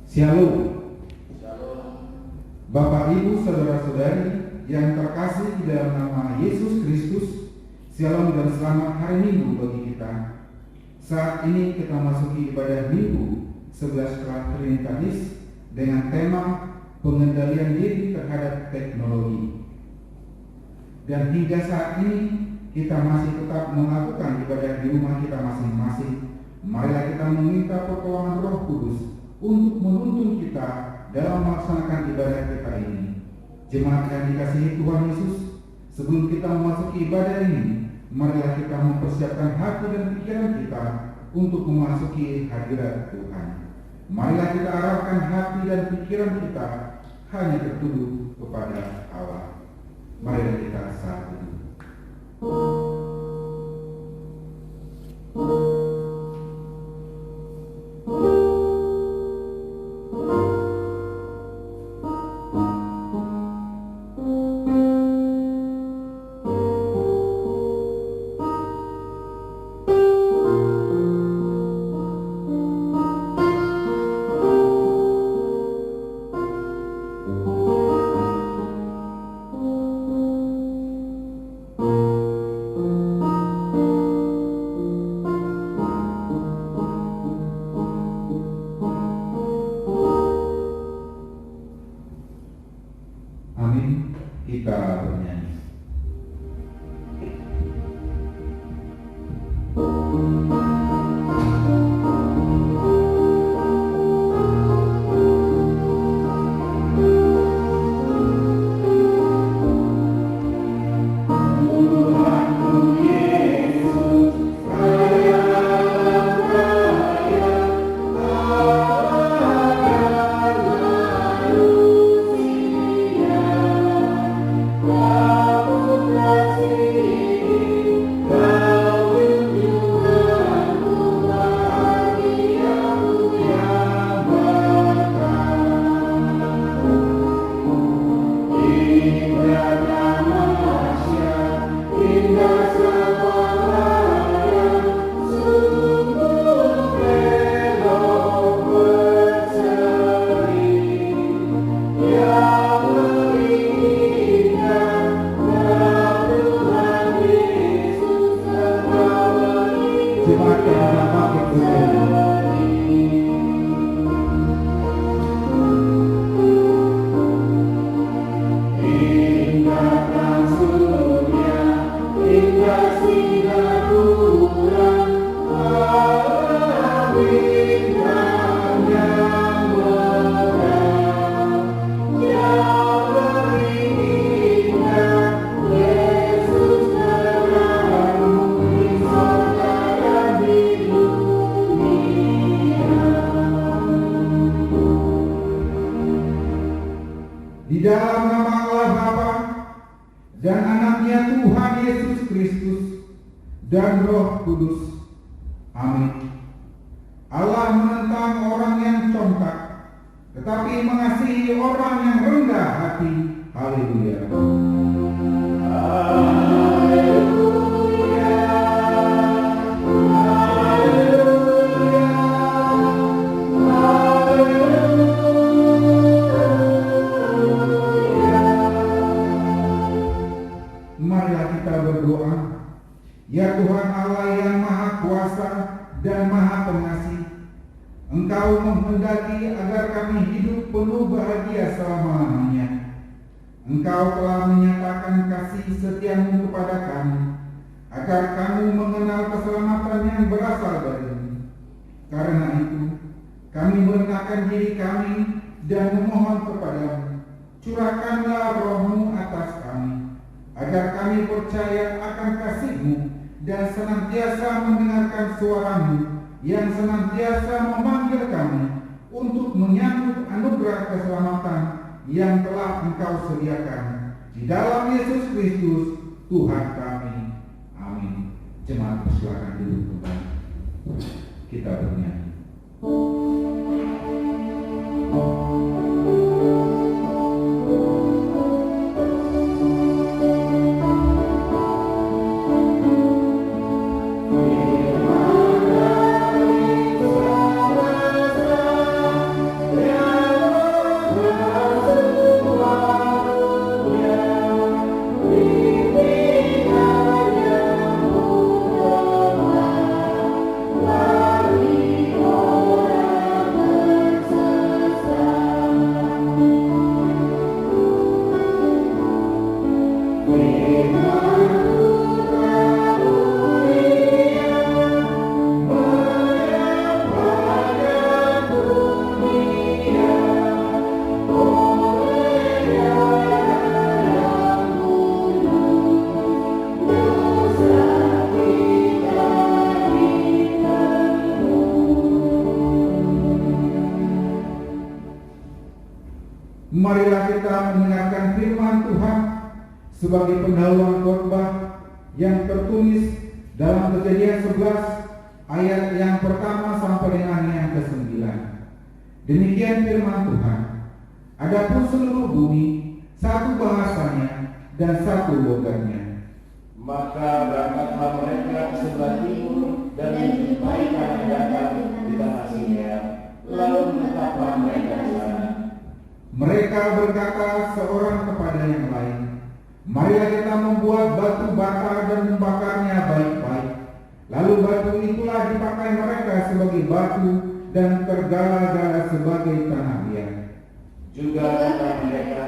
Shalom. Bapak, Ibu, saudara-saudari yang terkasih di dalam nama Yesus Kristus, Shalom dan selamat hari Minggu bagi kita. Saat ini kita masuki ibadah Minggu 11 Trinitatis dengan tema pengendalian diri terhadap teknologi. Dan hingga saat ini kita masih tetap melakukan ibadah di rumah kita masing-masing. Marilah kita meminta pertolongan Roh Kudus untuk menuntun kita dalam melaksanakan ibadah kita ini. Jemaat yang dikasihi Tuhan Yesus, sebelum kita memasuki ibadah ini, marilah kita mempersiapkan hati dan pikiran kita untuk memasuki hadirat Tuhan. Marilah kita arahkan hati dan pikiran kita hanya tertuju kepada Allah. Marilah kita saat itu. Amin. Kita bernyanyi. Di dalam nama Allah Bapa dan anaknya Tuhan Yesus Kristus dan Roh Kudus. Amin. Allah menentang orang yang congkak, tetapi mengasihi orang yang rendah hati. Haleluya. Berdoa. Ya Tuhan Allah yang Maha Kuasa dan Maha Pengasih, Engkau menghendaki agar kami hidup penuh bahagia selama-lamanya. Engkau telah menyatakan kasih setiamu kepada kami, agar kami mengenal keselamatan yang berasal dari-Mu. Karena itu, kami merendahkan diri kami dan memohon kepadamu, curahkanlah Roh-Mu atas kami, agar kami percaya akan kasih-Mu dan senantiasa mendengarkan suara-Mu yang senantiasa memanggil kami untuk menyambut anugerah keselamatan yang telah Engkau sediakan di dalam Yesus Kristus Tuhan kami. Amin. Jemaat persilakan duduk kembali. Kita bernyanyi. Yeah. Marilah kita mendengarkan firman Tuhan sebagai pendahuluan khotbah yang tertulis dalam Kejadian 11 ayat yang pertama sampai dengan yang ke-9. Demikian firman Tuhan. Adapun seluruh bumi satu bahasanya dan satu logatnya. Maka berangkatlah mereka ke sebelah timur dan menjumpai tanah datar di tanah Sinear, lalu menetaplah mereka di sana. Mereka berkata seorang kepada yang lain, marilah kita membuat batu bata dan membakarnya baik-baik. Lalu batu itulah dipakai mereka sebagai batu dan tergala-gala sebagai tanah liat. Juga kata mereka,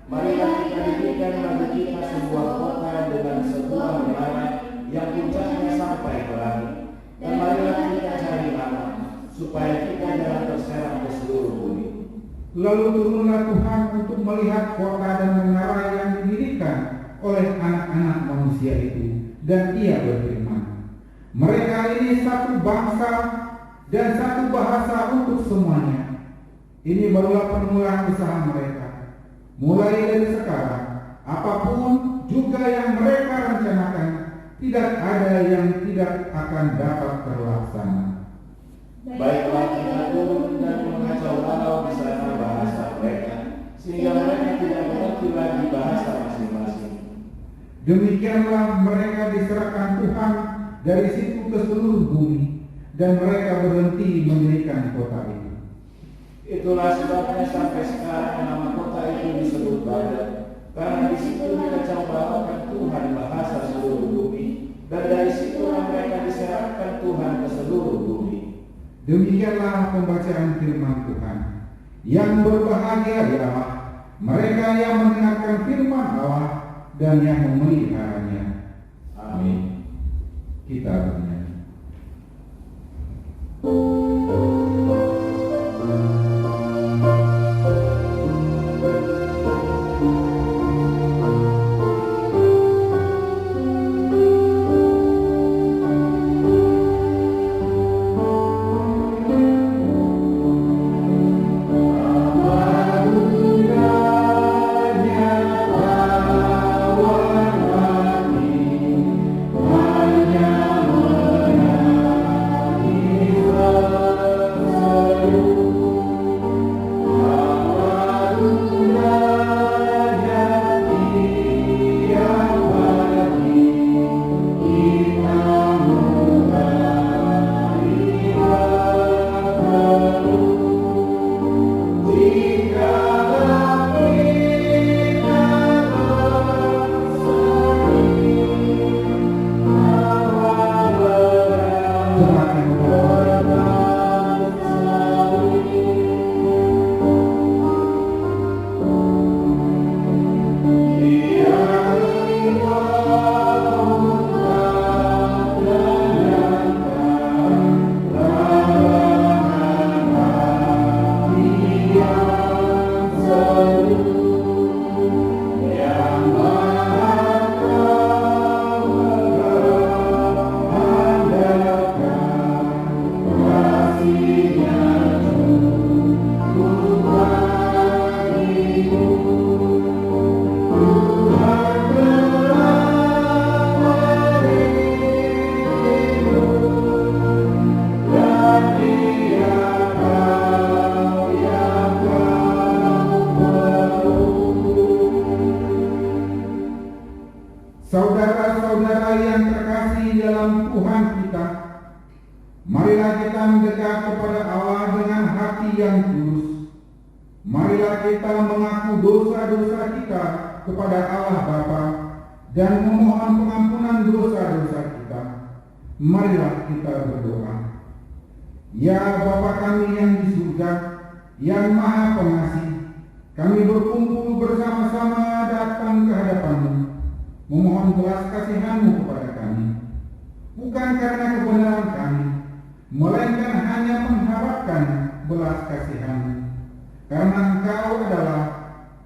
marilah kita dirikan bagi kita sebuah kota dengan sebuah menara yang puncaknya sampai ke langit. Dan marilah kita cari anak, supaya kita jangan terserang ke seluruh bumi. Lalu turunlah Tuhan untuk melihat kota dan menara yang didirikan oleh anak-anak manusia itu. Dan ia berfirman, mereka ini satu bangsa dan satu bahasa untuk semuanya. Ini barulah permulaan usaha mereka. Mulai dari sekarang, apapun juga yang mereka rencanakan, tidak ada yang tidak akan dapat terlaksana. Baiklah kita turun dan mengacau balau di sana bahasa mereka, sehingga mereka tidak mengerti lagi bahasa masing-masing. Demikianlah mereka diserahkan Tuhan dari situ ke seluruh bumi, dan mereka berhenti mendirikan kota itu. Itulah sebabnya sampai sekarang nama kota itu disebut Babel, karena di situ dikacau balaukan Tuhan bahasa seluruh bumi, dan dari situlah mereka diserahkan Tuhan ke seluruh bumi. Demikianlah pembacaan firman Tuhan. Yang berbahagia ialah mereka yang mendengarkan firman Allah dan yang memeliharanya. Amin. Kita bernyanyi. Saudara-saudara yang terkasih dalam Tuhan kita, marilah kita mendekat kepada Allah dengan hati yang tulus. Marilah kita mengaku dosa-dosa kita kepada Allah Bapa dan memohon pengampunan dosa-dosa kita. Marilah kita berdoa. Ya Bapa kami yang di surga, yang Maha Pengasih, kami berkumpul bersama-sama datang ke hadapan-Mu, memohon belas kasihan-Mu kepada kami, bukan karena kebenaran kami, melainkan hanya mengharapkan belas kasihan-Mu, karena Engkau adalah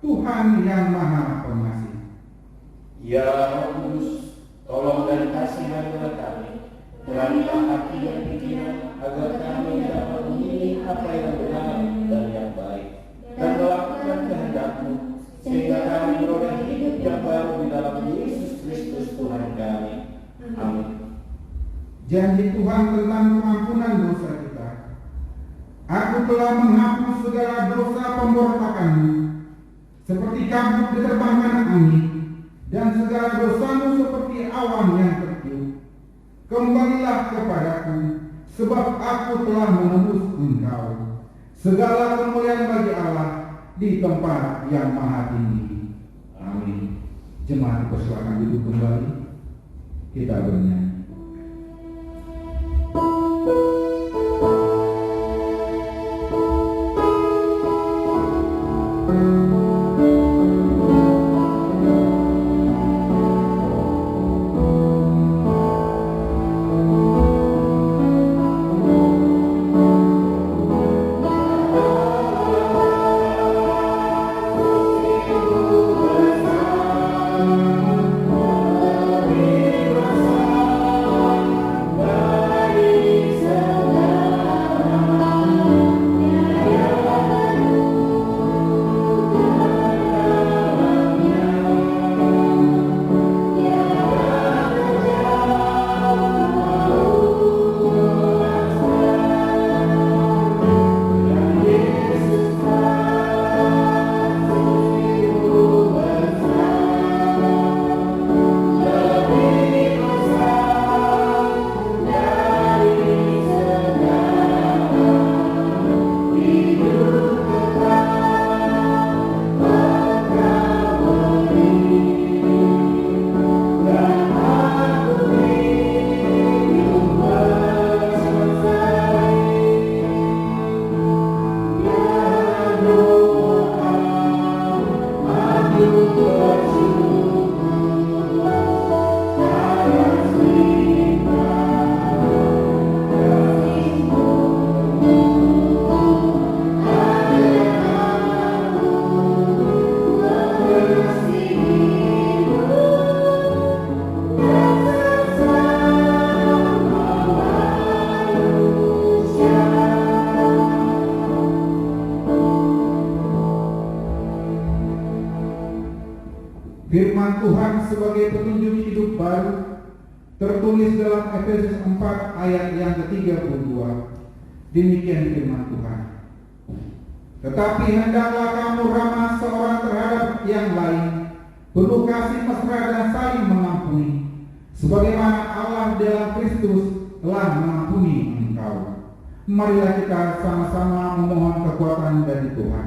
Tuhan yang Maha Pengasih. Ya Roh Kudus, tolong dan kasihanilah kami, terangkan hati dan pikiran, agar kami dapat memilih apa yang benar dan yang baik, dan melakukan kehendak janji Tuhan tentang pengampunan dosa kita. Aku telah menghapus segala dosa pemberontakanmu, seperti kabut diterbangkan angin, dan segala dosamu seperti awan yang tertiup. Kembalilah kepadaku, sebab aku telah menebus engkau. Segala kemuliaan bagi Allah di tempat yang maha tinggi. Amin. Jemaat persilakan duduk kembali. Kita bernyanyi. Firman Tuhan sebagai petunjuk hidup baru tertulis dalam Efesus 4 ayat yang ke-32. Demikian firman Tuhan. Tetapi hendaklah kamu ramah seorang terhadap yang lain, penuh kasih mesra dan saling mengampuni, sebagaimana Allah dalam Kristus telah mengampuni engkau. Marilah kita sama-sama memohon kekuatan dari Tuhan.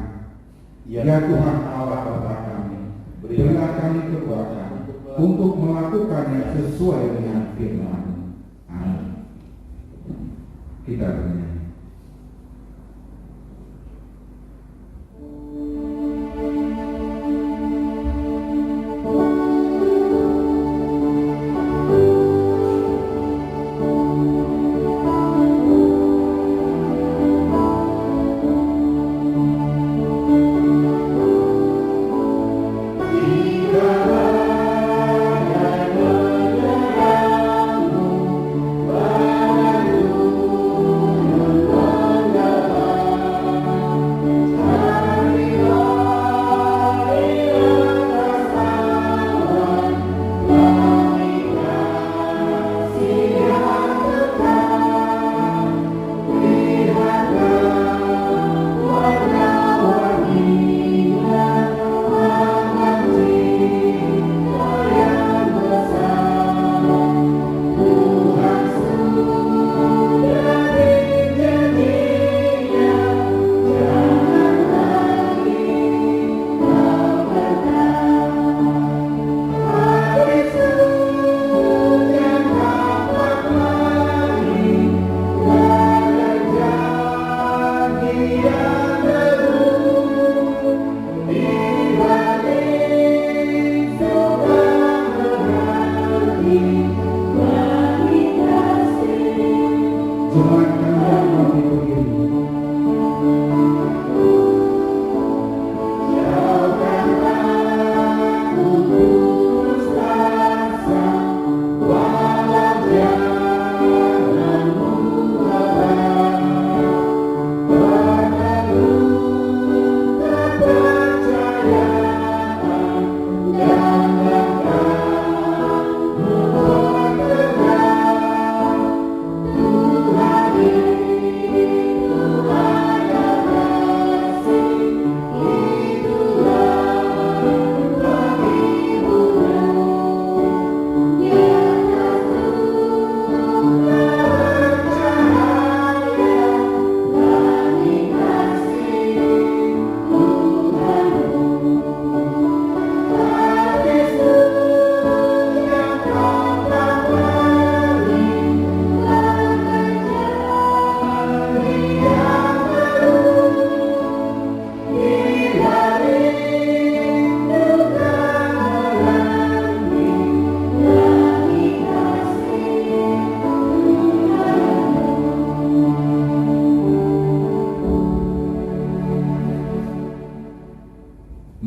Ya Tuhan Allah Bapa kami, berilah kami kekuatan untuk melakukannya sesuai dengan firman-Mu. Amin. Kita bernyanyi. Amin.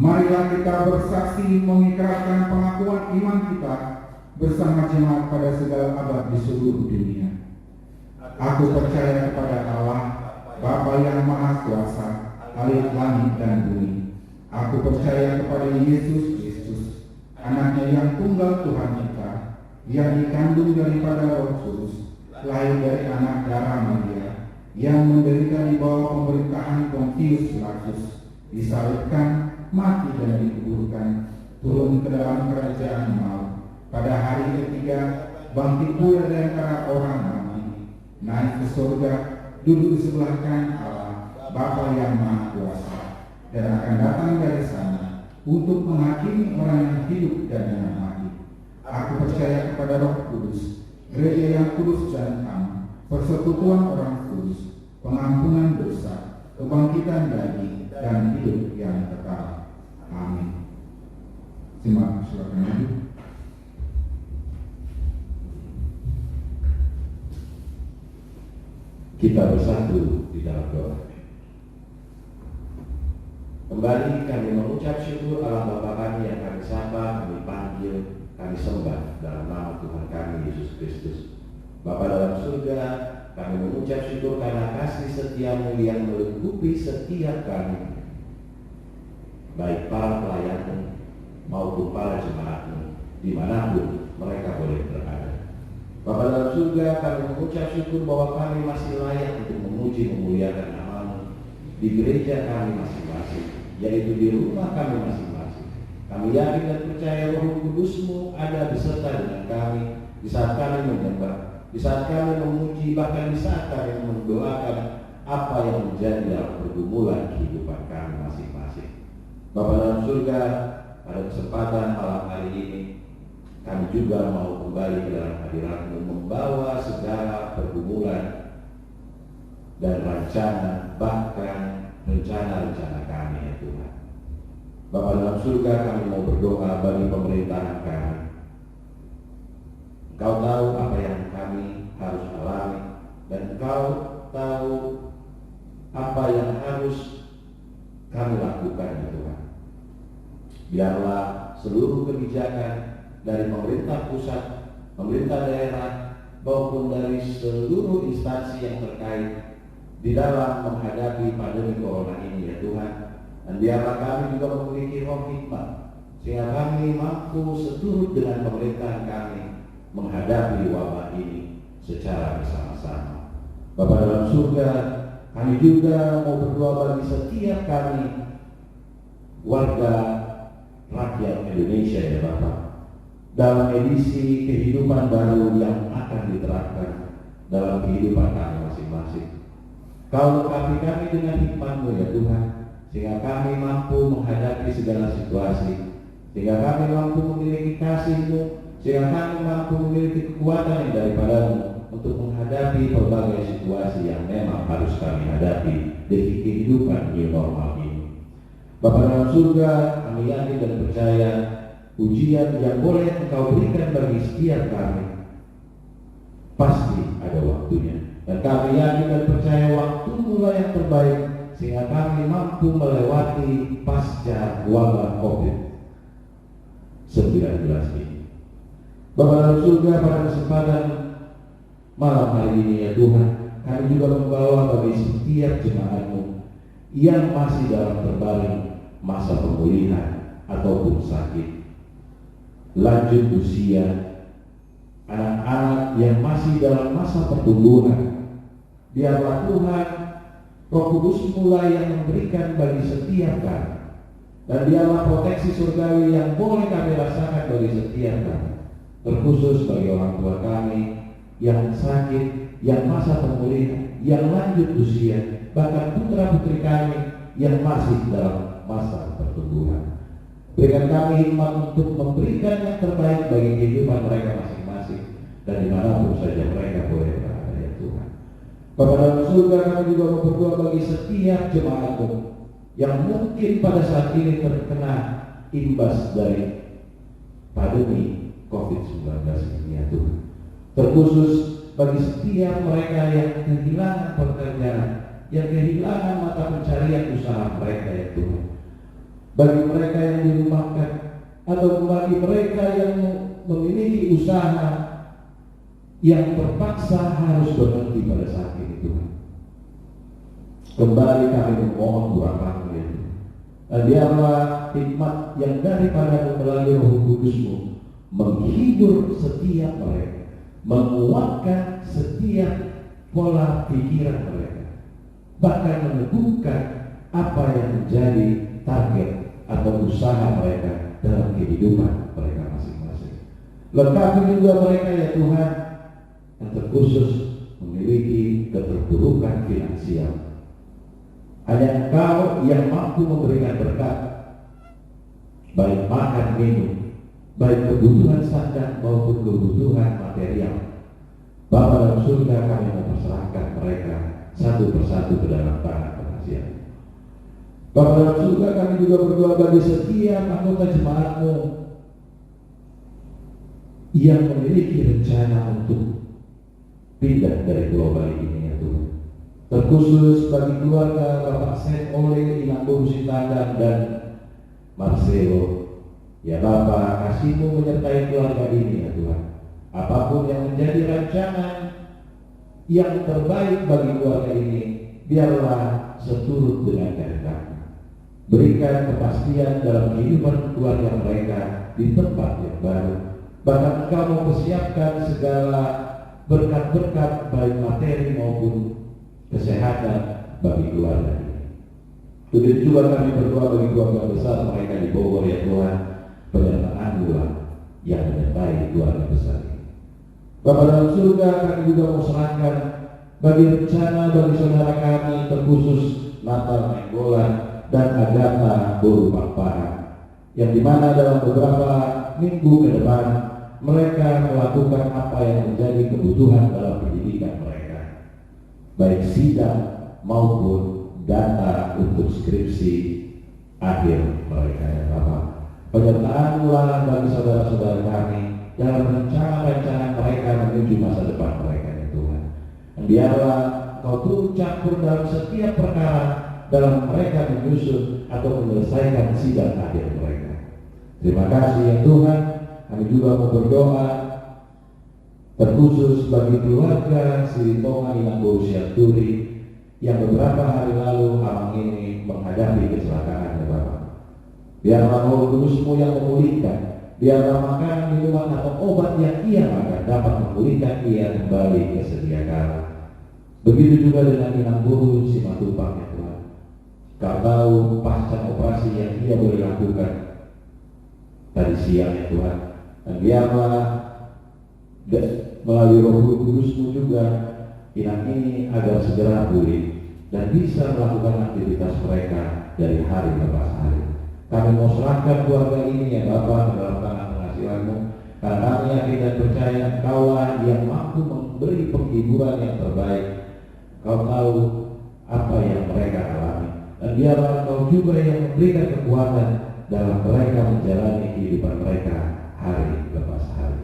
Marilah kita bersaksi mengikrarkan pengakuan iman kita bersama jemaat pada segala abad di seluruh dunia. Aku percaya kepada Allah, Bapa yang Maha Kuasa, Ahli langit dan bumi. Aku percaya kepada Yesus Kristus, Anaknya yang tunggal Tuhan kita, yang dikandung daripada Roh Kudus, lahir dari anak darah Maria, yang menderita di bawah pemerintahan Pontius Pilatus, disalibkan, mati dan dikuburkan, turun ke dalam kerajaan maut, pada hari ketiga bangkit pula dari antara orang mati, naik ke surga, duduk di sebelah kanan Allah, Bapa yang Maha Kuasa, dan akan datang dari sana untuk menghakimi orang yang hidup dan yang mati. Aku percaya kepada Roh Kudus, gereja yang kudus dan am, persekutuan orang kudus, pengampunan dosa, kebangkitan dari dan hidup yang kekal. Amin. Simak, silakan maju. Kita bersatu di dalam doa. Kembali kami mengucap syukur Allah Bapa kami yang kami sapa, kami panggil, kami sembah dalam nama Tuhan kami Yesus Kristus. Bapa dalam surga, kami mengucap syukur karena kasih setiamu yang melingkupi setiap kami, baik para pelayanmu maupun para jemaatmu, dimanapun mereka boleh berada. Bapa dalam surga, kami mengucap syukur bahwa kami masih layak untuk memuji memuliakan nama-Mu di gereja kami masing-masing, yaitu di rumah kami masing-masing. Kami yakin dan percaya Roh Kudus-Mu ada beserta dengan kami di saat kami menyembah, di saat kami memuji, bahkan di saat kami mendoakan apa yang menjadi dalam pergumulan kehidupan kami masing-masing. Bapa dalam surga, pada kesempatan malam hari ini, kami juga mau kembali ke dalam hadirat-Mu, membawa segala pergumulan dan rencana, bahkan rencana-rencana kami, ya Tuhan. Bapa dalam surga, kami mau berdoa bagi pemerintahan kami. Engkau tahu apa yang kami harus alami, dan Engkau tahu apa yang harus kami lakukan, ya Tuhan. Biarlah seluruh kebijakan dari pemerintah pusat, pemerintah daerah, maupun dari seluruh instansi yang terkait di dalam menghadapi pandemi corona ini, ya Tuhan. Dan biarlah kami juga memiliki roh hikmat, sehingga kami mampu seturut dengan pemerintahan kami menghadapi wabah ini secara bersama-sama. Bapa dalam surga, kami juga mau berdoa bagi setiap kami warga rakyat Indonesia, ya Bapak, dalam edisi kehidupan baru yang akan diterapkan dalam kehidupan kami masing-masing. Kau lengkapi kami dengan hikmat-Mu, ya Tuhan, sehingga kami mampu menghadapi segala situasi, sehingga kami mampu memiliki kasih-Mu, sehingga kami mampu memiliki kekuatan yang daripada-Mu untuk menghadapi berbagai situasi yang memang harus kami hadapi di kehidupan new normal ini. Bapa dalam surga, kami yakin dan percaya ujian yang boleh Engkau berikan bagi setiap kami pasti ada waktunya, dan kami yakin dan percaya waktu-Mu yang terbaik sehingga kami mampu melewati pasca wabah COVID-19 ini. Bapa dalam surga, pada kesempatan malam hari ini, ya Tuhan, kami juga membawa bagi setiap jemaat-Mu yang masih dalam terbaring masa pemulihan ataupun sakit, lanjut usia, anak-anak yang masih dalam masa pertumbuhan. Biarlah Tuhan, Roh Kudus mulai yang memberikan bagi setiap kami, dan biarlah proteksi surgawi yang boleh kami rasakan bagi setiap kami, terkhusus bagi orang tua kami yang sakit, yang masa pemulihan, yang lanjut usia, bahkan putra-putri kami yang masih dalam masa pertumbuhan. Berikan kami hikmat untuk memberikan yang terbaik bagi kehidupan mereka masing-masing dan dimanapun saja mereka boleh berada, ya Tuhan. Bapa dalam surga, kami juga berdoa bagi setiap jemaat-Mu yang mungkin pada saat ini terkena imbas dari pandemi COVID-19 ini, ya Tuhan. Terkhusus bagi setiap mereka yang kehilangan pekerjaan, yang kehilangan mata pencarian usaha mereka, ya Tuhan. bagi mereka yang dirumahkan, atau bagi mereka yang memiliki usaha yang terpaksa harus berhenti pada saat ini Tuhan. Kembali kami memohon kurang ya Tuhan. Dan biarlah hikmat yang daripada melalui Roh Kudus-Mu menghibur setiap mereka, menguatkan setiap pola pikiran mereka, bahkan meneguhkan apa yang menjadi target atau usaha mereka dalam kehidupan mereka masing-masing. Lengkapi juga mereka ya Tuhan yang terkhusus memiliki keterpurukan finansial. Hanya Engkau yang mampu memberikan berkat, baik makan minum, baik kebutuhan sadar maupun kebutuhan material. Bapa dalam surga, kami memperserahkan mereka satu persatu ke dalam tangan pengasihan. Bapa dalam surga, kami juga berdoa bagi setiap anggota jemaat-Mu yang memiliki rencana untuk pindah dari Pulau Bali ini ya Tuhan. Terkhusus bagi keluarga Bapak Sen Ole, Inang Boru Sitandang dan Marcelo. Ya Bapa, kasih-Mu menyertai keluarga ini ya Tuhan. Apapun yang menjadi rancangan yang terbaik bagi keluarga ini, biarlah seturut dengan kehendak-Mu. Berikan kepastian dalam kehidupan keluarga mereka di tempat yang baru. Bahkan Engkau mempersiapkan segala berkat-berkat baik materi maupun kesehatan bagi keluarga ini. Begitu juga kami berdoa bagi keluarga besar mereka di Bogor ya Tuhan. Penyertaan-Mu yang menyertai keluarga besar ini. Bapa dalam surga, kami juga mau serahkan bagi rencana bagi saudara kami terkhusus Natal Nainggolan dan Agatha Boru Pakpahan, yang dimana dalam beberapa minggu ke depan mereka melakukan apa yang menjadi kebutuhan dalam pendidikan mereka, baik sidang maupun data untuk skripsi akhir mereka ya Bapak. Penyertaan-Mu bagi saudara-saudara kami dalam rencana-rencana mereka menuju masa depan mereka ya Tuhan. Dan biarlah Kau turut campur dalam setiap perkara dalam mereka menyusun atau menyelesaikan sidang akhir mereka. Terima kasih ya Tuhan. Kami juga mau berdoa terkhusus bagi keluarga Sri Tonga Inang Boru Sianturi yang beberapa hari lalu Amang ini menghadapi kecelakaan ya Bapak. Biarlah Roh Kudus-Mu yang memulihkan, biarlah makanan, minuman atau obat yang ia makan dapat memulihkan ia kembali ke sedia kala. Begitu juga dengan Inang Boru Simatupang ya Tuhan. Kau tahu pasca operasi yang ia boleh lakukan tadi siang ya Tuhan. Dan biarlah melalui Roh Kudus-Mu juga Inang ini agar segera pulih dan bisa melakukan aktivitas mereka dari hari lepas hari. Kami mau serahkan keluarga ini ya Bapa dalam tangan pengasihan-Mu, karena kami yakin dan percaya Engkaulah yang mampu memberi penghiburan yang terbaik. Kau tahu apa yang mereka alami, dan biarlah Kau juga yang memberikan kekuatan dalam mereka menjalani kehidupan mereka hari lepas hari.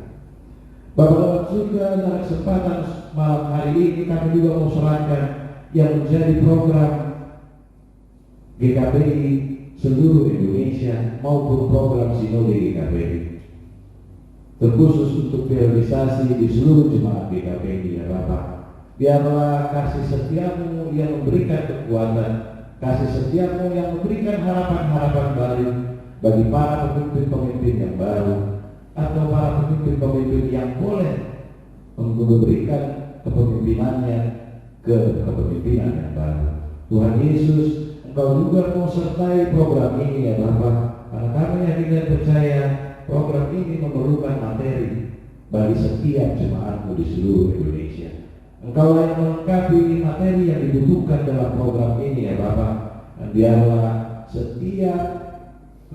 Bapak dalam surga, dalam kesempatan malam hari ini kami juga mau serahkan yang menjadi program GKPI seluruh Indonesia maupun program Sinode GKPI, terkhusus untuk realisasi di seluruh jemaat GKPI ya Bapak. Biarlah kasih setia-Mu yang memberikan kekuatan, kasih setia-Mu yang memberikan harapan-harapan baru bagi para pemimpin-pemimpin yang baru atau para pemimpin-pemimpin yang boleh memberikan kepemimpinannya ke kepemimpinan yang baru. Tuhan Yesus, Engkau juga mau sertai program ini ya Bapak, karena kami yakin dan percaya program ini memerlukan materi bagi setiap jemaat-Mu di seluruh Indonesia. Engkau yang melengkapi materi yang dibutuhkan dalam program ini ya Bapak. Dan biarlah setiap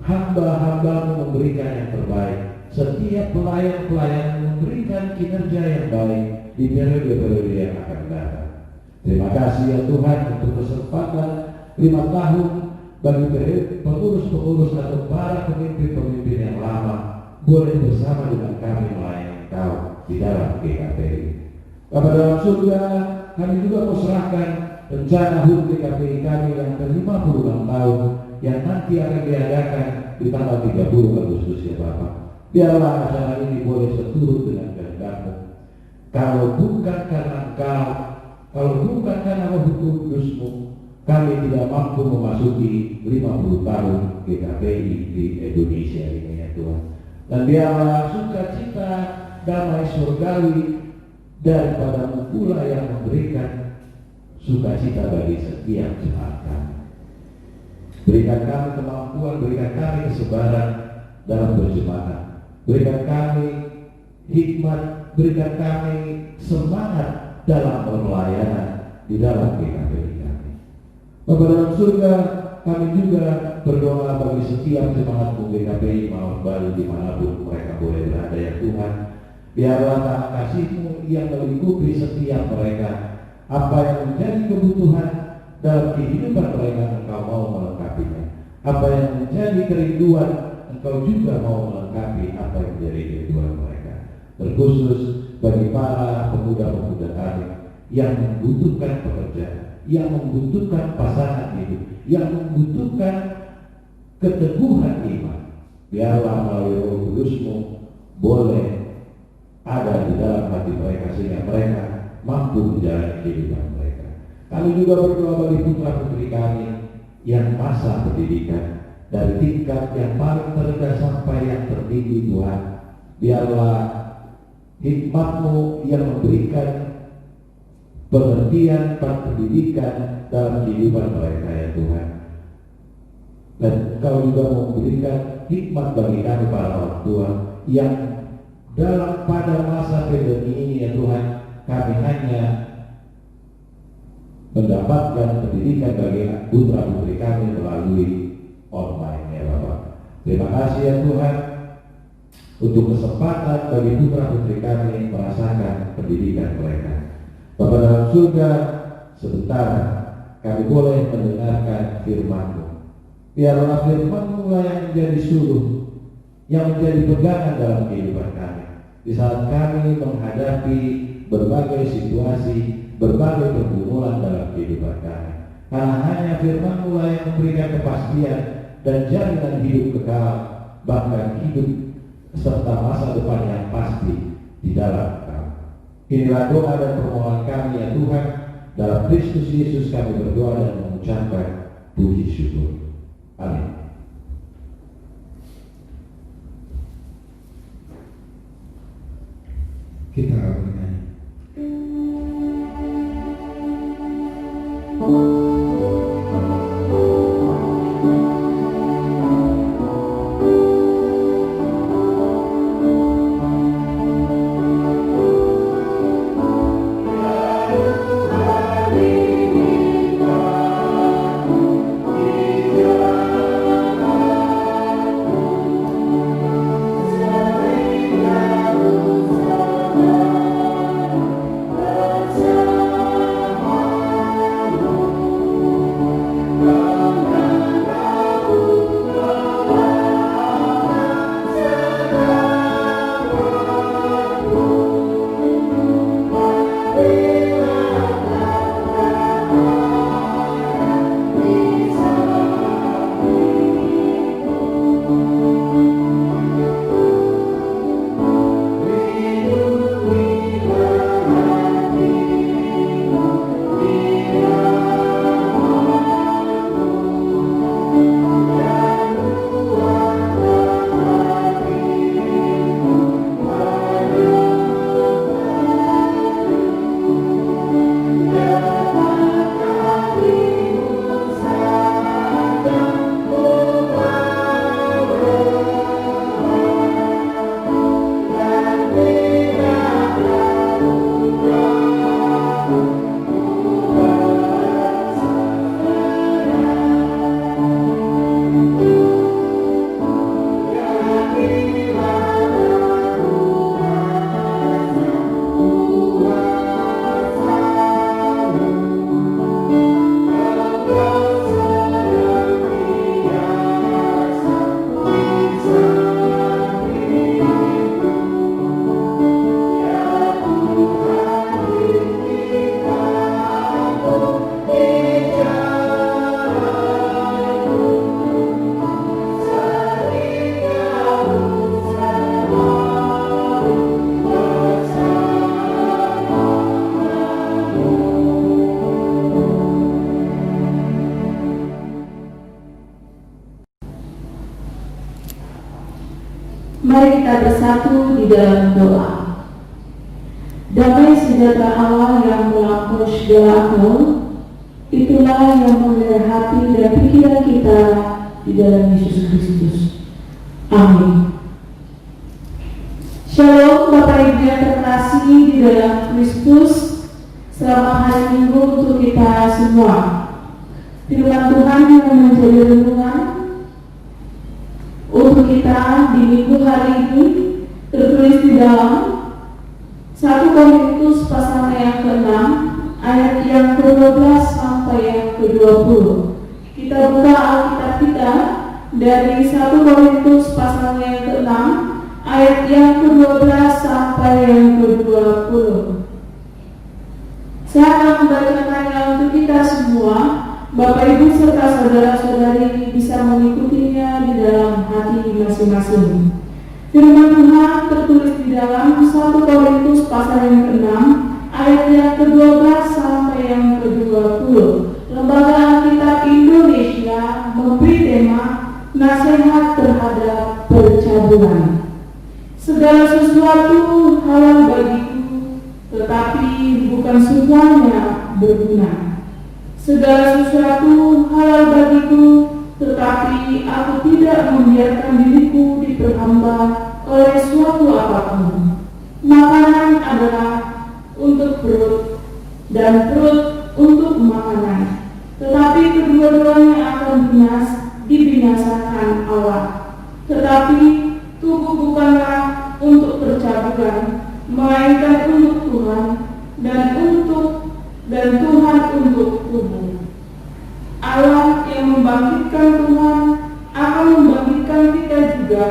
hamba-hamba-Mu memberikan yang terbaik, setiap pelayan-pelayan memberikan kinerja yang baik di periode-periode yang akan datang. Terima kasih ya Tuhan untuk kesempatan 5 tahun bagi pengurus-pengurus atau para pemimpin-pemimpin yang lama boleh bersama dengan kami melayani Engkau di dalam GKPI. Bapak dalam surga, kami juga mau serahkan rencana HUT GKPI kami yang ke-56 tahun yang nanti nanti akan diadakan di tanggal 30 Agustus ya Bapak. Biarlah acara ini boleh seturut dengan kehendak-Mu. Kalau bukan karena Engkau, kalau bukan karena Roh Kudus-Mu, kami tidak mampu memasuki 50 tahun GKPI di Indonesia ini ya Tuhan. Dan biarlah sukacita damai surgawi daripada-Mu pula yang memberikan sukacita bagi setiap jemaat kami. Berikan kami kemampuan, berikan kami kesabaran dalam berjemaat, berikan kami hikmat, berikan kami semangat dalam pelayanan di dalam GKPI kami. Bapa dalam surga, kami juga berdoa bagi setiap jemaat GKPI Mawar Bali dimanapun mereka boleh berada ya Tuhan. Biarlah tangan kasih-Mu yang melingkupi setiap mereka. Apa yang menjadi kebutuhan dalam kehidupan mereka, Engkau mau melengkapinya. Apa yang menjadi kerinduan, Engkau juga mau melengkapi apa yang menjadi kerinduan mereka. Terkhusus bagi para pemuda-pemuda kami yang membutuhkan pekerjaan, yang membutuhkan pasangan hidup, yang membutuhkan keteguhan iman. Biarlah melalui Roh Kudus-Mu boleh ada di dalam hati mereka sehingga mereka mampu menjalani kehidupan mereka. Kami juga berdoa bagi putra-putri kami yang masa pendidikan dari tingkat yang paling terendah sampai yang tertinggi Tuhan. Biarlah hikmat-Mu yang memberikan pengertian pendidikan dalam kehidupan mereka ya Tuhan. Dan Engkau juga memberikan hikmat bagi kami para orang tua yang dalam pada masa pandemi ini ya Tuhan, kami hanya mendapatkan pendidikan bagi putra-putri kami melalui online ya Bapak. Terima kasih ya Tuhan untuk kesempatan bagi putra-putri kami merasakan pendidikan mereka. Bapak dalam surga, sebentar kami boleh mendengarkan firman-Mu. Biarlah firman-Mu lah yang menjadi suluh, yang menjadi pegangan dalam kehidupan kami. Di saat kami menghadapi berbagai situasi, berbagai pergumulan dalam kehidupan kami. Karena hanya firman-Mu lah yang memberikan kepastian dan jaminan hidup kekal, bahkan hidup serta masa depan yang pasti di dalam Kau. Inilah doa dan permohonan kami ya Tuhan. Dalam Kristus Yesus kami berdoa dan mengucapkan puji syukur. Amin. Kita bernyanyi. Kita Mari kita bersatu di dalam doa. Damai sejahtera Allah yang melampaui segala akal, itulah yang memelihara hati dan pikiran kita di dalam Yesus Kristus. Amin. Shalom Bapak Ibu yang terkasih di dalam Kristus. Selamat hari Minggu untuk kita semua. Firman Tuhan yang menjadi renungan untuk kita di minggu hari ini tertulis di dalam 1 Korintus pasal yang ke-6 ayat yang ke-12 sampai yang ke-20. Kita buka Alkitab kita dari 1 Korintus pasal yang ke-6 ayat yang ke-12 sampai yang ke-20. Saya akan membacakannya untuk kita semua. Bapak Ibu serta saudara-saudari bisa mengikutinya di dalam hati masing-masing. Firman Tuhan tertulis di dalam 1 Korintus pasal yang ke-6 ayat yang ke-12 sampai yang ke-20. Lembaga Alkitab Indonesia memberi tema nasihat terhadap percabulan. Segala sesuatu halal bagiku, tetapi bukan semuanya berguna. Segala sesuatu halal bagiku, tetapi aku tidak membiarkan diriku diperhamba oleh suatu apapun. Makanan adalah untuk perut, dan perut untuk makanan. Tetapi kedua-duanya akan dibinasakan Allah. Tetapi tubuh bukanlah untuk percabulan, melainkan untuk Tuhan, dan Tuhan untuk tubuh. Allah yang membangkitkan Tuhan akan membangkitkan kita juga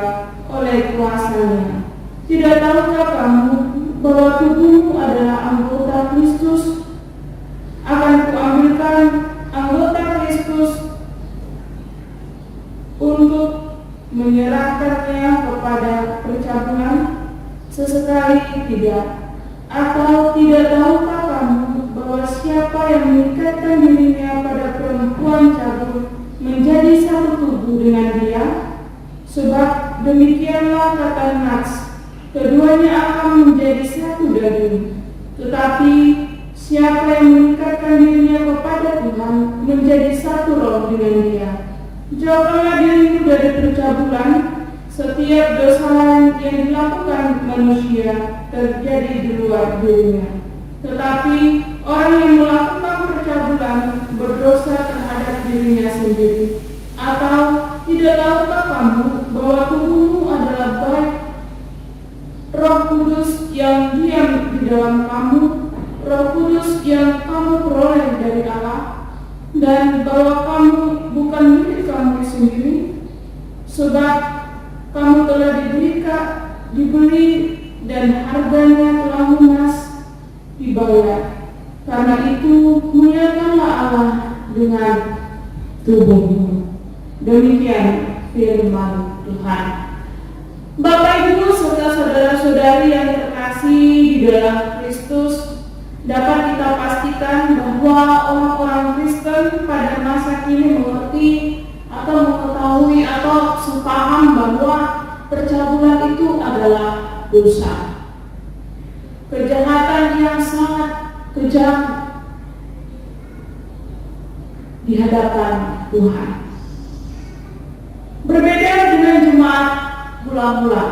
oleh kuasa-Nya. Tidak tahukah kamu bahwa tubuhmu adalah anggota Kristus? Akan kuambilkan anggota Kristus untuk menyerahkannya kepada percabulan? Sesekali tidak. Atau tidak tahukah kamu bahwa siapa yang mengikatkan dirinya pada perempuan cabul menjadi satu tubuh dengan dia? Sebab demikianlah kata Nats, keduanya akan menjadi satu daging. Tetapi siapa yang mengikatkan dirinya kepada Tuhan menjadi satu roh dengan dia. Jauhkanlah dirimu dari percabulan. Setiap dosa yang dilakukan manusia terjadi di luar dirinya. Tetapi orang yang melakukan percabulan berdosa terhadap dirinya sendiri. Atau tidak tahukah kamu bahwa tubuhmu adalah bait Roh Kudus yang diam di dalam kamu, Roh Kudus yang kamu peroleh dari Allah, dan bahwa kamu bukan milik kamu sendiri, sebab kamu telah dibeli dan harganya telah lunas dibayar. Karena itu muliakanlah Allah dengan tubuhmu. Demikian firman Tuhan. Bapak Ibu serta saudara-saudari yang terkasih di dalam Kristus, dapat kita pastikan bahwa orang-orang Kristen pada masa kini mengerti atau mengetahui atau sepaham bahwa percabulan itu adalah dosa, kejahatan yang sangat kejam di hadapan Tuhan. Berbeda dengan jemaat mula-mula.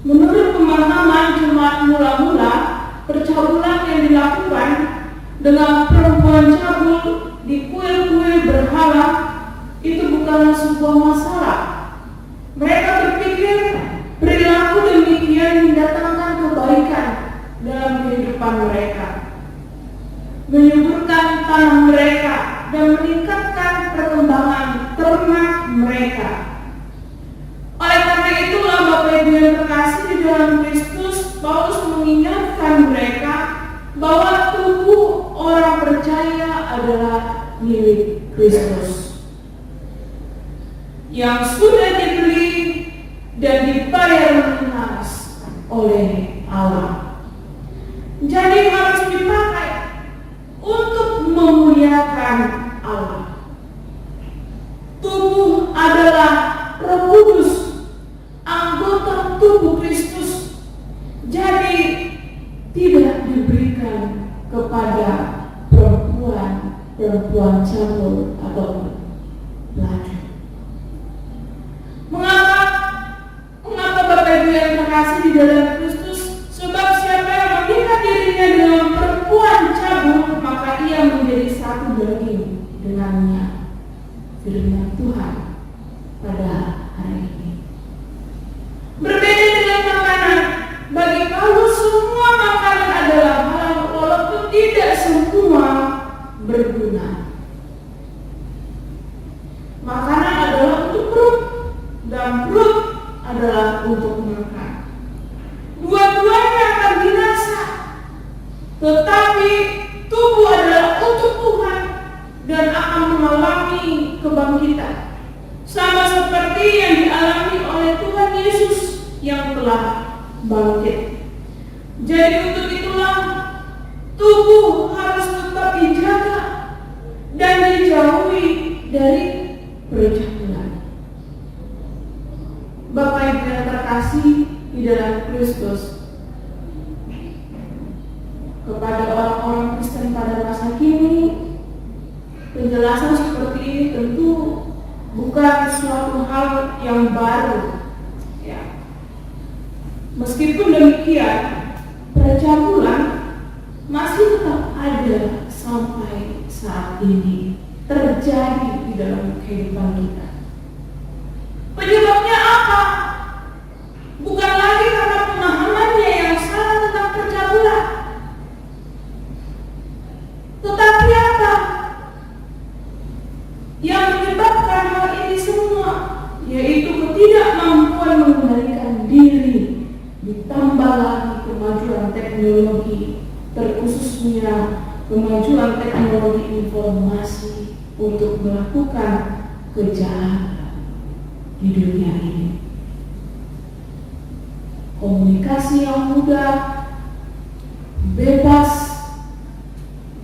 Menurut pemahaman jemaat mula-mula, percabulan yang dilakukan dengan perempuan cabul di kuil-kuil berhala itu bukanlah sebuah masalah. Mereka berpikir perilaku demikian mendatangkan kebaikan dalam kehidupan mereka, menyuburkan tanah mereka, dan meningkatkan perkembangan ternak mereka. Oleh karena itulah Bapak Ibu yang terkasih di dalam Kristus, Paulus mengingatkan mereka bahwa tubuh orang percaya adalah milik Kristus yang sudah dibeli dan dibayar lunas oleh Allah. Jadi harus dipakai untuk memuliakan Allah. Tubuh adalah Roh Kudus, anggota firman Tuhan pada hari ini. Berbeda dengan makanan, bagi Paulus semua makanan adalah halal walaupun tidak semua berguna. Makanan adalah untuk perut dan perut adalah untuk makan. Dua-duanya akan binasa, tetapi tubuh adalah untuk Tuhan dan akan mengalami kebangkitan, sama seperti yang dialami oleh Tuhan Yesus yang telah bangkit. Jadi untuk itulah tubuh harus tetap dijaga dan dijauhi dari percabulan. Bapak Ibu yang terkasih di dalam Kristus, kepada orang-orang Kristen pada masa kini, penjelasan seperti ini tentu bukan suatu hal yang baru. Ya. Meskipun demikian, percabulan masih tetap ada sampai saat ini, terjadi di dalam kehidupan kita. Penyebabnya apa? Bukan lagi karena pemahamannya yang salah tentang percabulan, tetapi apa yang menyebabkan hal ini semua? Yaitu ketidakmampuan mengendalikan diri, ditambah lagi kemajuan teknologi, terkhususnya kemajuan teknologi informasi untuk melakukan kejahatan di dunia ini. Komunikasi yang mudah, bebas,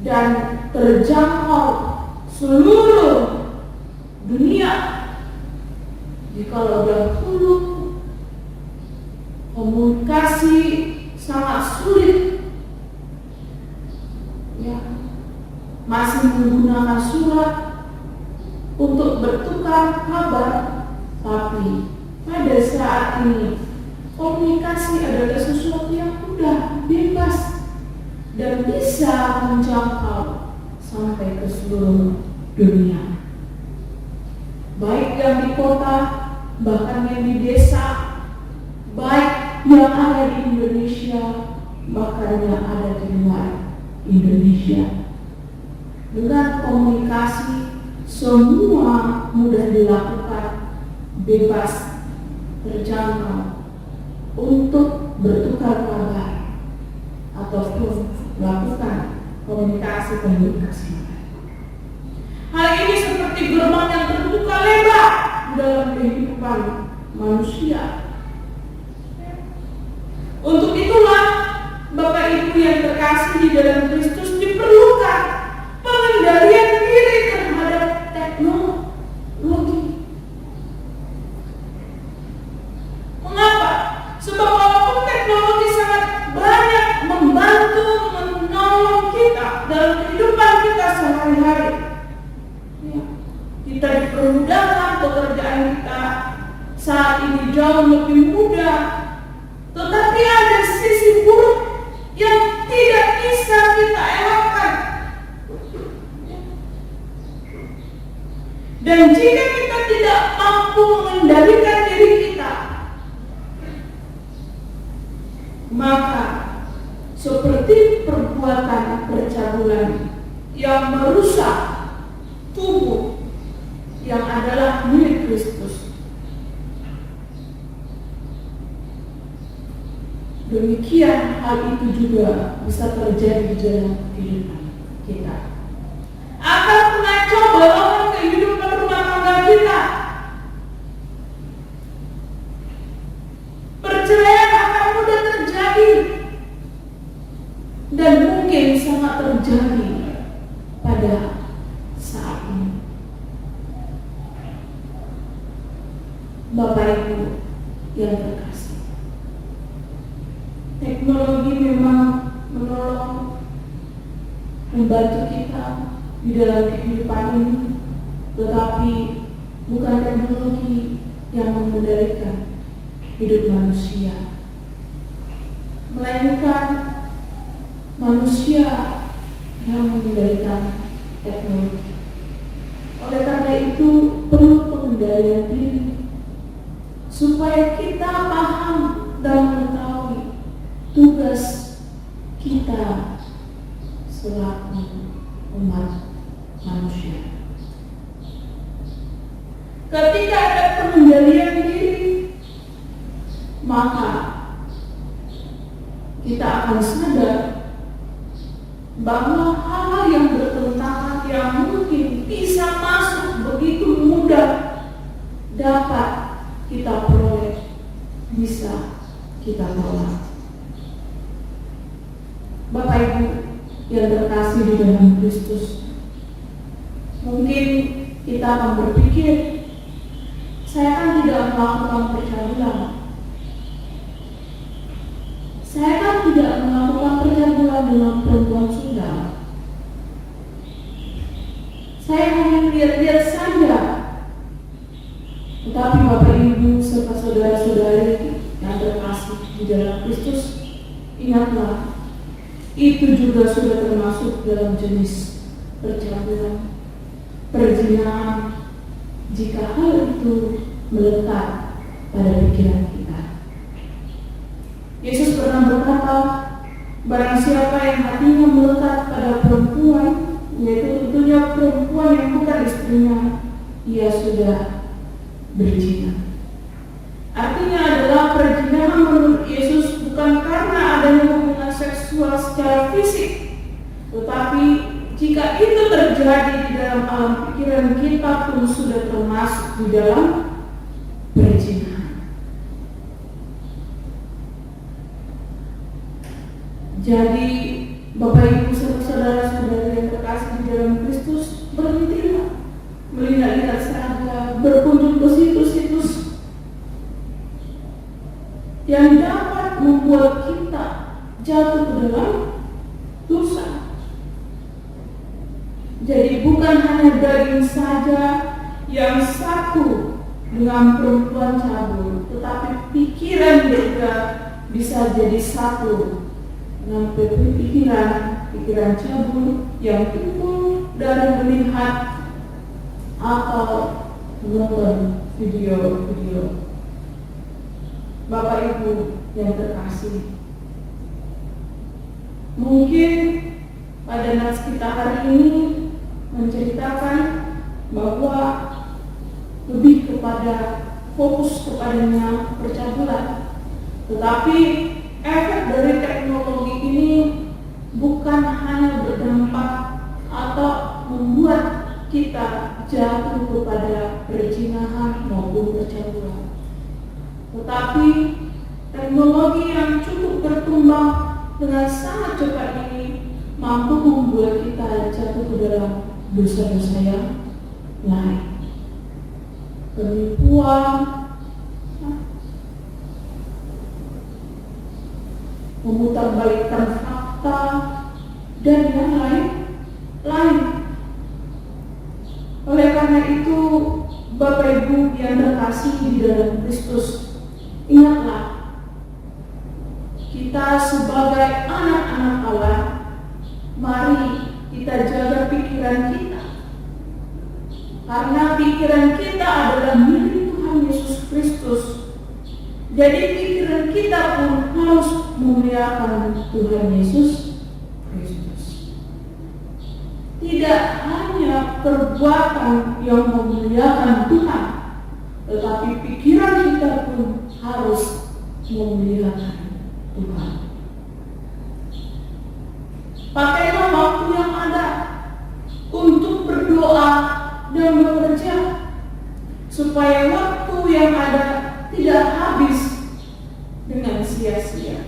dan terjangkau seluruh dunia. Jikalau dahulu komunikasi sangat sulit, ya, masih menggunakan surat untuk bertukar kabar, tapi pada saat ini komunikasi adalah sesuatu yang mudah, bebas, dan bisa menjangkau sampai ke seluruh dunia. Baik yang di kota, bahkan yang di desa, baik yang ada di Indonesia, bahkan yang ada di luar Indonesia. Dengan komunikasi, semua mudah dilakukan, bebas, terjangkau, untuk bertukar kabar ataupun melakukan komunikasi. Hal ini seperti gerbang yang terbuka lebar dalam kehidupan manusia. Untuk itulah Bapak Ibu yang terkasih di dalam Kristus, diperlukan pengendalian diri terhadap teknologi. Mengapa? Sebab walaupun teknologi sangat banyak membantu, menolong kita dalam kehidupan kita sehari-hari, ya, kita dipermudahkan, pekerjaan kita saat ini jauh lebih mudah, tetapi ada sisi buruk yang tidak bisa kita elakkan. Dan jika kita tidak mampu mengendalikan diri kita, maka seperti perbuatan percabulan yang merusak tubuh yang adalah milik Kristus, demikian hal itu juga bisa terjadi di dalam kehidupan kita. Akan mengacau bawakan kehidupan rumah tangga kita. Perceraian akan mudah terjadi dan mungkin sangat terjadi pada saat ini. Bapak Ibu yang terkasih, teknologi memang menolong, membantu kita di dalam kehidupan ini, tetapi bukan teknologi yang mengendalikan hidup manusia, melainkan manusia yang mengendalikan teknologi. Oleh karena itu, ketika ada pengendalian diri, maka kita akan sadar bahwa hal-hal yang bertentangan yang mungkin bisa masuk begitu mudah dapat kita peroleh, bisa kita tolak. Bapak Ibu yang terkasih di dalam Kristus, mungkin kita akan berpikir, saya kan tidak melakukan percabulan. Saya kan tidak melakukan percabulan dengan perempuan sudah. Saya hanya lihat-lihat saja. Tetapi Bapak Ibu serta saudara-saudari yang terkasih di dalam Kristus, ingatlah, itu juga sudah termasuk dalam jenis percabulan, perzinahan, jika hal itu melekat pada pikiran kita. Yesus pernah berkata, barang siapa yang hatinya melekat pada perempuan, yaitu tentunya perempuan yang bukan istrinya, ia sudah berzina. Artinya adalah perzinahan menurut Yesus bukan karena adanya hubungan seksual secara fisik, tetapi jika itu terjadi di dalam alam pikiran kita pun sudah termasuk di dalam perzinahan. Jadi Bapak Ibu saudara-saudari yang terkasih di dalam Kristus, berhentilah melihat-lihat saja, berkunjung ke situs-situs yang dapat membuat kita jatuh ke dalam dosa. Jadi bukan hanya daging saja yang satu dengan perempuan cabul, tetapi pikiran juga bisa jadi satu dengan pikiran cabul yang timbul dari melihat atau menonton video-video. Bapak Ibu yang terkasih, mungkin pada nas kita hari ini menceritakan bahwa lebih kepada fokus kepadanya percabulan, tetapi efek dari teknologi ini bukan hanya berdampak atau membuat kita jatuh kepada perzinahan maupun percabulan, tetapi teknologi yang cukup berkembang dengan sangat cepat ini mampu membuat kita jatuh ke dalam dosa-dosa yang lain, penipuan, memutarbalikkan fakta, dan yang lain. Oleh karena itu, Bapak Ibu yang terkasih di dalam Kristus, ingatlah, kita sebagai anak-anak Allah, mari kita jaga pikiran kita, karena pikiran kita adalah milik Tuhan Yesus Kristus. Jadi pikiran kita pun harus memuliakan Tuhan Yesus Kristus. Tidak hanya perbuatan yang memuliakan Tuhan, tetapi pikiran kita pun harus memuliakan Tuhan. Pakailah waktu yang ada untuk berdoa dan bekerja, supaya waktu yang ada tidak habis dengan sia-sia,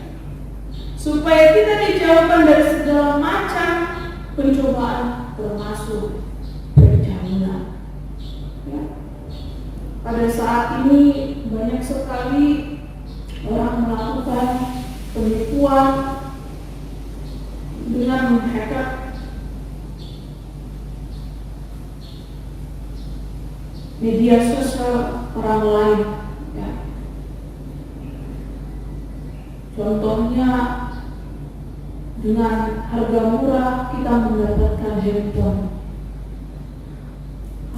supaya kita dijauhkan dari segala macam pencobaan, termasuk percabulan. Ya. Pada saat ini banyak sekali orang melakukan penipuan dengan menghack media sosial orang lain. Ya. Contohnya, dengan harga murah kita mendapatkan handphone.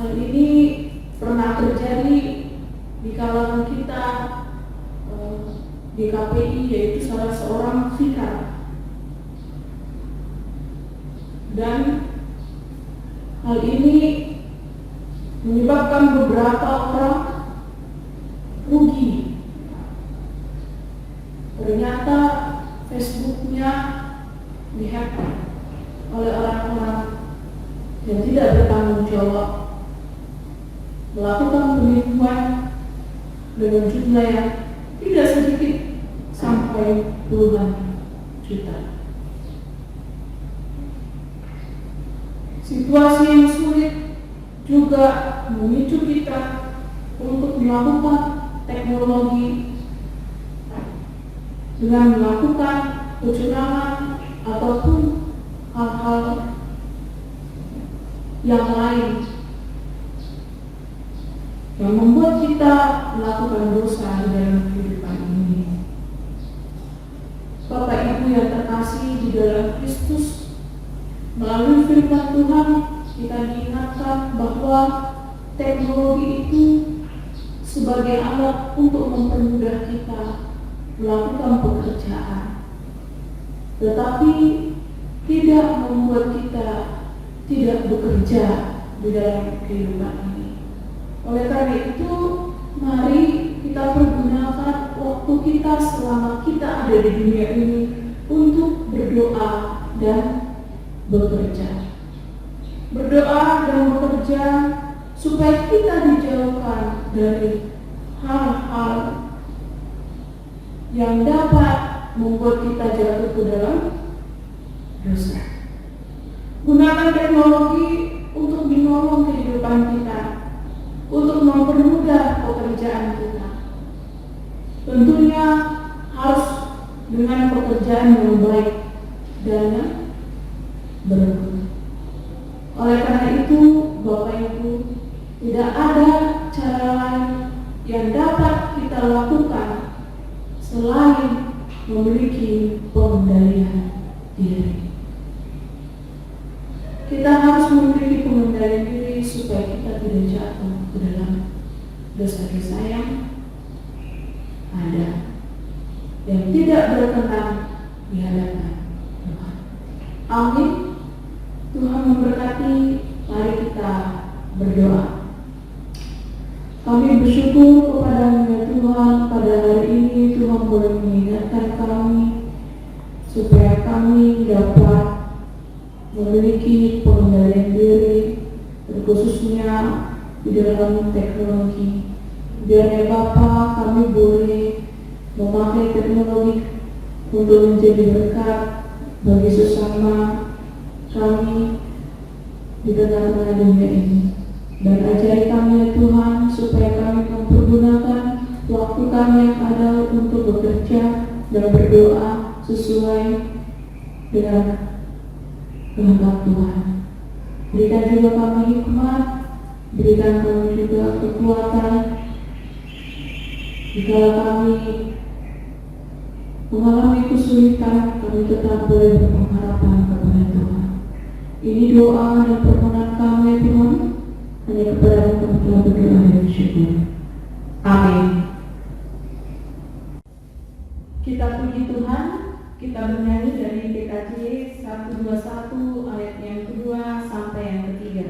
Hal ini pernah terjadi di kalangan kita di KPI, yaitu salah seorang vikar. Dan hal ini menyebabkan beberapa orang penipuan dengan jumlah yang tidak sedikit sampai puluhan juta. Situasi yang sulit juga memicu kita untuk melakukan teknologi dengan melakukan kecurangan ataupun hal-hal yang lain yang membuat kita melakukan dosa di dalam kehidupan ini. Bapak Ibu yang terkasih di dalam Kristus, melalui firman Tuhan kita diingatkan bahwa teknologi itu sebagai alat untuk mempermudah kita melakukan pekerjaan, tetapi tidak membuat kita tidak bekerja di dalam kehidupan ini. Oleh karena itu, mari kita pergunakan waktu kita selama kita ada di dunia ini untuk berdoa dan bekerja. Berdoa dan bekerja supaya kita dijauhkan dari hal-hal yang dapat membuat kita jatuh ke dalam dosa. Gunakan teknologi untuk menolong kehidupan kita, untuk mempermudah pekerjaan kita. Tentunya harus dengan pekerjaan yang baik dan yang berguna. Oleh karena itu, Bapak Ibu, tidak ada cara lain yang dapat kita lakukan selain memiliki pengendalian diri. Kita harus memiliki pengendalian diri supaya kita tidak jatuh ke dalam dosa-dosa yang ada, yang tidak berkenan di hadapan Tuhan. Amin. Tuhan memberkati. Mari kita berdoa. Kami bersyukur kepada-Mu ya Tuhan, pada hari ini Tuhan boleh mengingatkan kami supaya kami dapat memiliki pengendalian diri, terkhususnya di dalam teknologi. Biar ya Bapa, kami boleh memakai teknologi untuk menjadi berkat bagi sesama kami di tengah-tengah dunia ini. Dan ajari kami ya Tuhan, supaya kami mempergunakan waktu kami yang ada untuk bekerja dan berdoa sesuai dengan kehendak Tuhan. Berikan juga kami hikmat, berikan kami juga kekuatan jika kami mengalami kesulitan, kami tetap boleh berpengharapan kepada Tuhan. Ini doa dan permohonan kami Tuhan, hanya kepada Engkau telah berdoa dan bersyukur. Amin. Kita puji Tuhan, kita bernyanyi dari PKJ 121 ayat yang kedua sampai yang ketiga.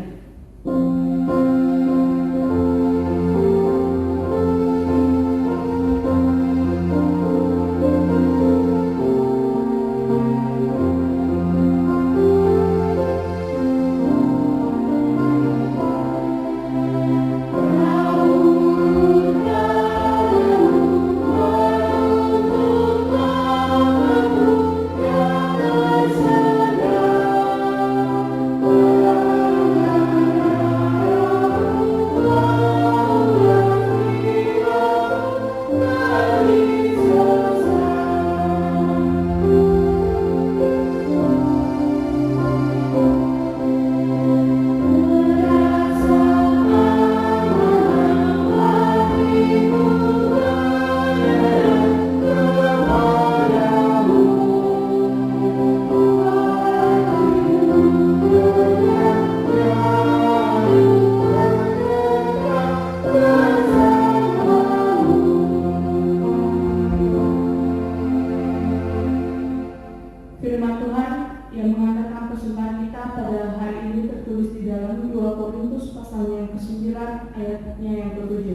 Firman Tuhan yang mengatakan persembahan kita pada hari ini tertulis di dalam 2 Korintus pasal yang ke-9 ayatnya yang ke-7.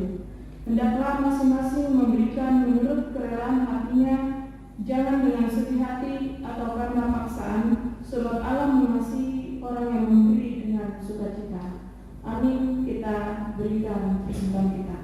Hendaklah masing-masing memberikan menurut kerelaan hatinya, jangan dengan sedih hati atau karena paksaan, sebab Allah mengasihi orang yang memberi dengan sukacita. Amin. Kita berikan persembahan kita.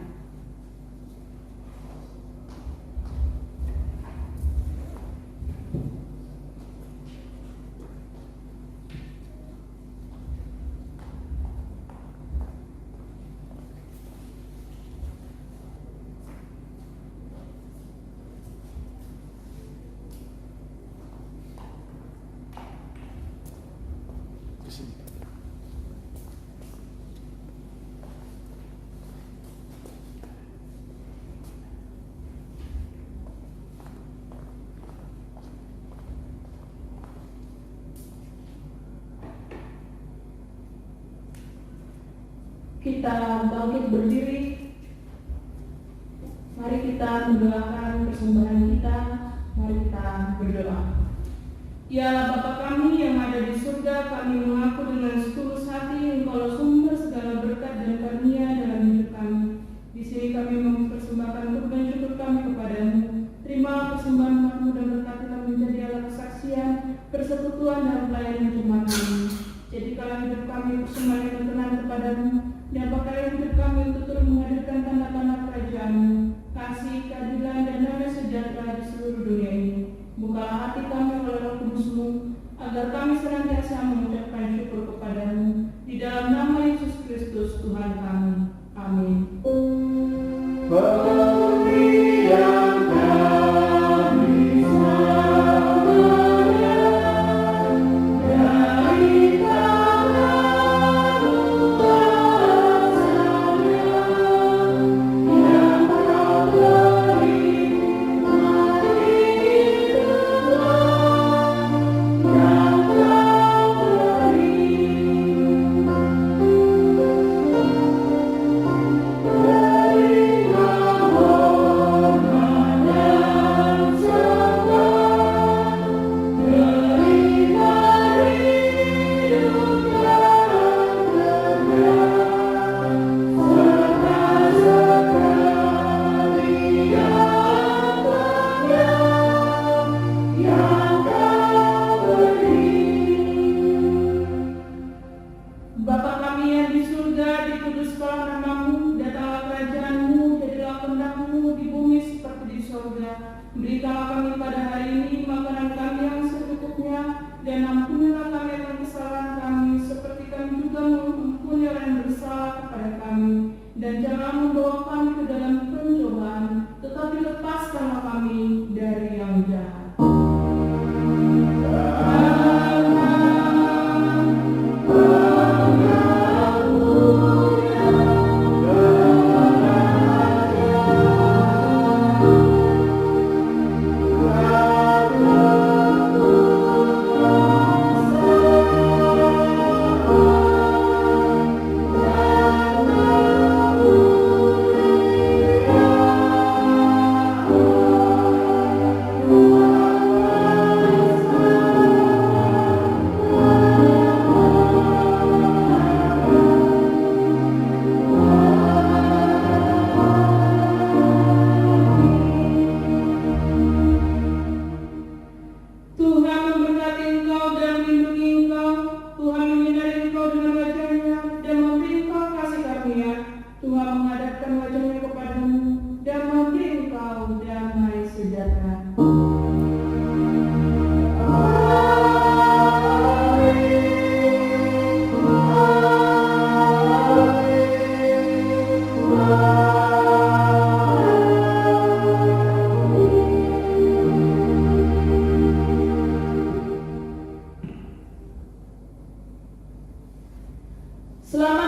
kita bangkit berdiri. Mari kita mendoakan persembahan kita. Mari kita berdoa. Ya Bapa kami yang ada di surga, kami mengaku dengan setulus hati Engkau sumber segala berkat dan karunia dalam hidup kami. Di sini kami mempersembahkan kurban syukur kami kepadamu. Terima persembahan umat-Mu dan berkatilah menjadi alat kesaksian, persekutuan dan pelayanan jemaat kami. Jadikanlah hidup kami persembahan yang berkenan kepadamu, dan pakailah hidup kami untuk terus menghadirkan tanda-tanda kerajaan-Mu, kasih, keadilan, dan damai sejahtera di seluruh dunia ini. Bukalah hati kami oleh Roh Kudus-Mu, agar kami senantiasa mengucapkan syukur kepadamu. Di dalam nama Yesus Kristus Tuhan kami. Amin. Berikanlah kami pada hari ini makanan kami yang secukupnya, dan ampunilah kami akan kesalahan kami, seperti kami juga mengampuni orang yang bersalah kepada kami. Dan jangan membawa kami ke dalam pencobaan, tetapi lepaskanlah kami dari yang jahat. Selamat